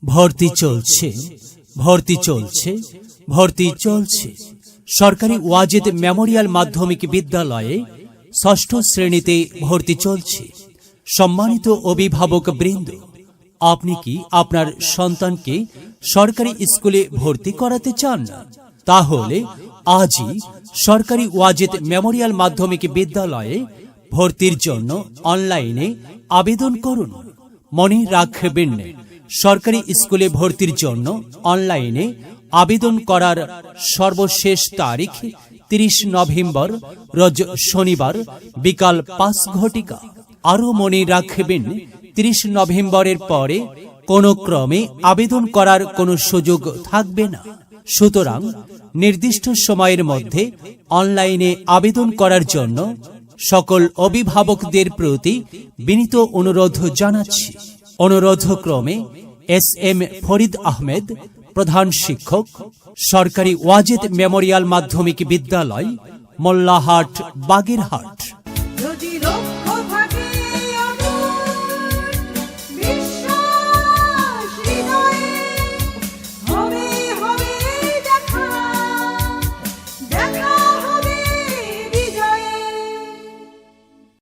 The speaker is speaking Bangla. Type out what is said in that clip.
ভর্তি চলছে, ভর্তি চলছে, ভর্তি চলছে। সরকারি ওয়াজেদ মেমোরিয়াল মাধ্যমিক বিদ্যালয়ে ষষ্ঠ শ্রেণীতে ভর্তি চলছে। সম্মানিত অভিভাবক বৃন্দ, আপনি কি আপনার সন্তানকে সরকারি স্কুলে ভর্তি করাতে চান? তাহলে আজই সরকারি ওয়াজেদ মেমোরিয়াল মাধ্যমিক বিদ্যালয়ে ভর্তির জন্য অনলাইনে আবেদন করুন। মনে রাখবেন, সরকারি স্কুলে ভর্তির জন্য অনলাইনে আবেদন করার সর্বশেষ তারিখ 30 নভেম্বর, রোজ শনিবার বিকাল 5 ঘটিকা। আরও মনে রাখবেন, 30 নভেম্বরের পরে কোনো ক্রমে আবেদন করার কোনো সুযোগ থাকবে না। সুতরাং নির্দিষ্ট সময়ের মধ্যে অনলাইনে আবেদন করার জন্য সকল অভিভাবকদের প্রতি বিনীত অনুরোধ জানাচ্ছি। অনুরোধক্রমে SM ফরিদ আহমেদ, প্রধান শিক্ষক, সরকারি ওয়াজেদ মেমোরিয়াল মাধ্যমিক বিদ্যালয়, মোল্লাহাট, বাগেরহাট।